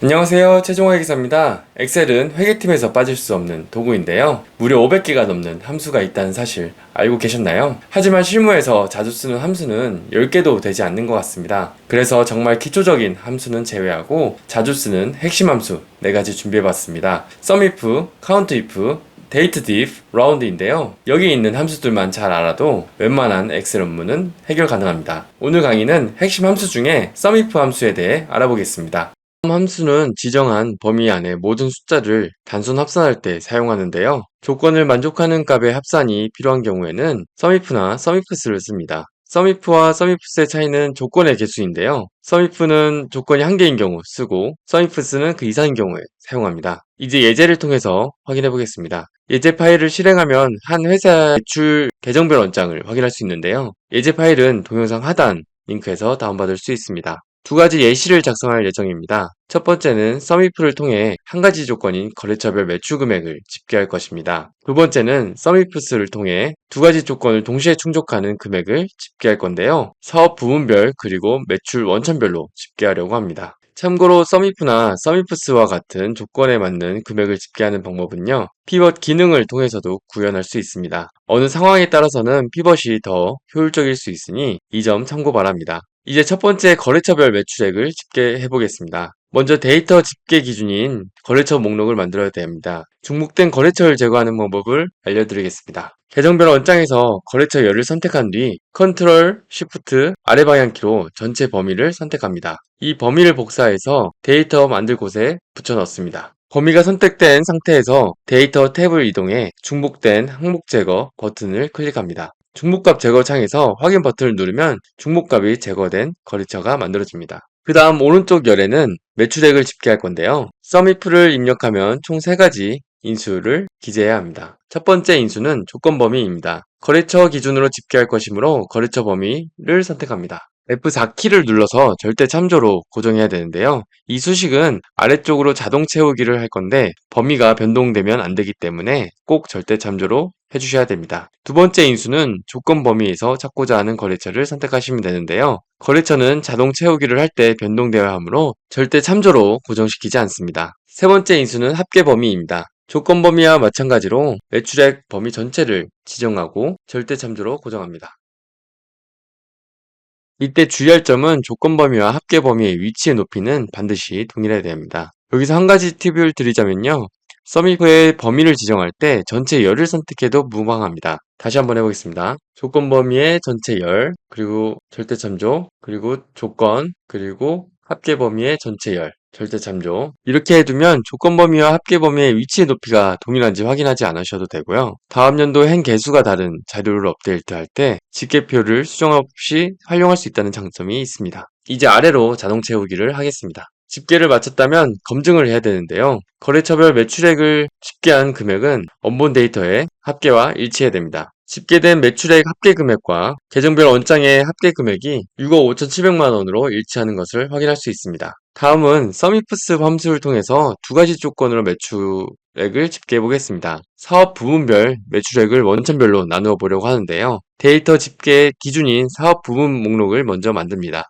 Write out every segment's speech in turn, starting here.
안녕하세요. 최종회계사입니다. 엑셀은 회계팀에서 빠질 수 없는 도구인데요. 무려 500개가 넘는 함수가 있다는 사실 알고 계셨나요? 하지만 실무에서 자주 쓰는 함수는 10개도 되지 않는 것 같습니다. 그래서 정말 기초적인 함수는 제외하고 자주 쓰는 핵심 함수 4가지 준비해봤습니다. SUMIF, COUNTIF, DATEDIF, ROUND인데요. 여기 있는 함수들만 잘 알아도 웬만한 엑셀 업무는 해결 가능합니다. 오늘 강의는 핵심 함수 중에 SUMIF 함수에 대해 알아보겠습니다. 함수는 지정한 범위 안에 모든 숫자를 단순 합산할 때 사용하는데요. 조건을 만족하는 값의 합산이 필요한 경우에는 SUMIF나 SUMIFS를 씁니다. SUMIF와 SUMIFS의 차이는 조건의 개수인데요. SUMIF는 조건이 1개인 경우 쓰고 SUMIFS는 그 이상인 경우에 사용합니다. 이제 예제를 통해서 확인해 보겠습니다. 예제 파일을 실행하면 한 회사의 매출 계정별 원장을 확인할 수 있는데요. 예제 파일은 동영상 하단 링크에서 다운받을 수 있습니다. 2가지 예시를 작성할 예정입니다. 첫 번째는 SUMIF를 통해 한 가지 조건인 거래처별 매출 금액을 집계할 것입니다. 두 번째는 SUMIFS를 통해 2가지 조건을 동시에 충족하는 금액을 집계할 건데요. 사업 부문별 그리고 매출 원천별로 집계하려고 합니다. 참고로 SUMIF나 SUMIFS와 같은 조건에 맞는 금액을 집계하는 방법은요. 피벗 기능을 통해서도 구현할 수 있습니다. 어느 상황에 따라서는 피벗이 더 효율적일 수 있으니 이 점 참고 바랍니다. 이제 첫 번째 거래처별 매출액을 집계해 보겠습니다. 먼저 데이터 집계 기준인 거래처 목록을 만들어야 됩니다. 중복된 거래처를 제거하는 방법을 알려드리겠습니다. 계정별 원장에서 거래처 열을 선택한 뒤 Ctrl, Shift, 아래 방향키로 전체 범위를 선택합니다. 이 범위를 복사해서 데이터 만들 곳에 붙여 넣습니다. 범위가 선택된 상태에서 데이터 탭을 이동해 중복된 항목 제거 버튼을 클릭합니다. 중복값 제거 창에서 확인 버튼을 누르면 중복값이 제거된 거래처가 만들어집니다. 그 다음 오른쪽 열에는 매출액을 집계할 건데요. SUMIF를 입력하면 총 3가지 인수를 기재해야 합니다. 첫 번째 인수는 조건 범위입니다. 거래처 기준으로 집계할 것이므로 거래처 범위를 선택합니다. F4키를 눌러서 절대 참조로 고정해야 되는데요. 이 수식은 아래쪽으로 자동 채우기를 할 건데 범위가 변동되면 안 되기 때문에 꼭 절대 참조로 해주셔야 됩니다. 두 번째 인수는 조건 범위에서 찾고자 하는 거래처를 선택하시면 되는데요. 거래처는 자동 채우기를 할 때 변동되어야 하므로 절대 참조로 고정시키지 않습니다. 세 번째 인수는 합계 범위입니다. 조건 범위와 마찬가지로 매출액 범위 전체를 지정하고 절대 참조로 고정합니다. 이때 주의할 점은 조건 범위와 합계 범위의 위치의 높이는 반드시 동일해야 됩니다. 여기서 한 가지 팁을 드리자면요. SUMIF의 범위를 지정할 때 전체 열을 선택해도 무방합니다. 다시 한번 해보겠습니다. 조건 범위의 전체 열, 그리고 절대 참조, 그리고 조건, 그리고 합계 범위의 전체 열, 절대 참조. 이렇게 해두면 조건 범위와 합계 범위의 위치의 높이가 동일한지 확인하지 않으셔도 되고요. 다음 연도 행 개수가 다른 자료를 업데이트할 때 집계표를 수정 없이 활용할 수 있다는 장점이 있습니다. 이제 아래로 자동 채우기를 하겠습니다. 집계를 마쳤다면 검증을 해야 되는데요. 거래처별 매출액을 집계한 금액은 원본 데이터의 합계와 일치해야 됩니다. 집계된 매출액 합계 금액과 계정별 원장의 합계 금액이 6억 5,700만 원으로 일치하는 것을 확인할 수 있습니다. 다음은 SUMIFS 함수를 통해서 2가지 조건으로 매출액을 집계해 보겠습니다. 사업 부문별 매출액을 원천별로 나누어 보려고 하는데요. 데이터 집계 기준인 사업 부문 목록을 먼저 만듭니다.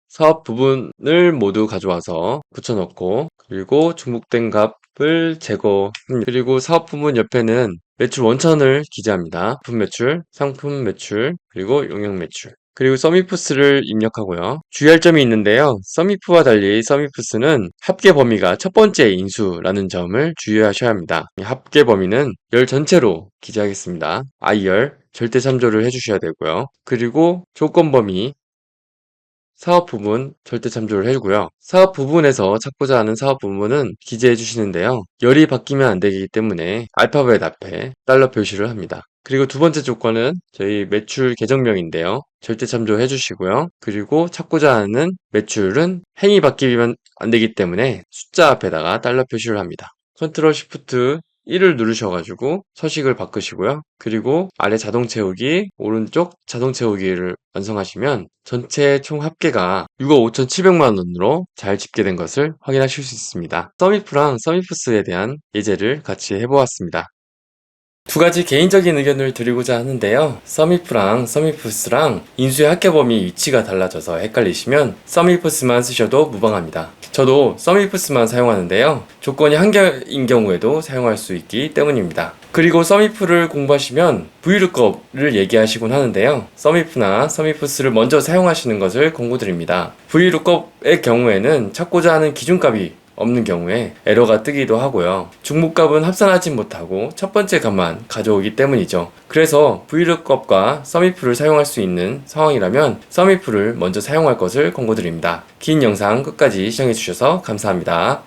사업 부분을 모두 가져와서 붙여넣고 그리고 중복된 값을 제거합니다. 그리고 사업 부분 옆에는 매출 원천을 기재합니다. 상품 매출, 상품 매출, 그리고 용역 매출. 그리고 서미프스를 입력하고요. 주의할 점이 있는데요. 서미프와 달리 서미프스는 합계 범위가 첫 번째 인수라는 점을 주의하셔야 합니다. 합계 범위는 열 전체로 기재하겠습니다. I열 절대 참조를 해주셔야 되고요. 그리고 조건 범위 사업 부분 절대 참조를 해주고요. 사업 부분에서 찾고자 하는 사업 부분은 기재해 주시는데요. 열이 바뀌면 안 되기 때문에 알파벳 앞에 달러 표시를 합니다. 그리고 두 번째 조건은 저희 매출 계정명인데요. 절대 참조해 주시고요. 그리고 찾고자 하는 매출은 행이 바뀌면 안 되기 때문에 숫자 앞에다가 달러 표시를 합니다. 컨트롤 시프트 1을 누르셔가지고 서식을 바꾸시고요. 그리고 아래 자동 채우기, 오른쪽 자동 채우기를 완성하시면 전체 총 합계가 6억 5,700만 원으로 잘 집계된 것을 확인하실 수 있습니다. 서미프랑 서미프스에 대한 예제를 같이 해보았습니다. 두 가지 개인적인 의견을 드리고자 하는데요. 썸이프랑 썸이프스랑 인수의 합계 범위 위치가 달라져서 헷갈리시면 썸이프스만 쓰셔도 무방합니다. 저도 썸이프스만 사용하는데요. 조건이 한 개인 경우에도 사용할 수 있기 때문입니다. 그리고 썸이프를 공부하시면 VLOOKUP을 얘기하시곤 하는데요. 썸이프나 썸이프스를 먼저 사용하시는 것을 권고드립니다. VLOOKUP의 경우에는 찾고자 하는 기준값이 없는 경우에 에러가 뜨기도 하고요. 중복값은 합산하지 못하고 첫 번째 값만 가져오기 때문이죠. 그래서 VLOOKUP과 썸이프를 사용할 수 있는 상황이라면 썸이프를 먼저 사용할 것을 권고드립니다. 긴 영상 끝까지 시청해주셔서 감사합니다.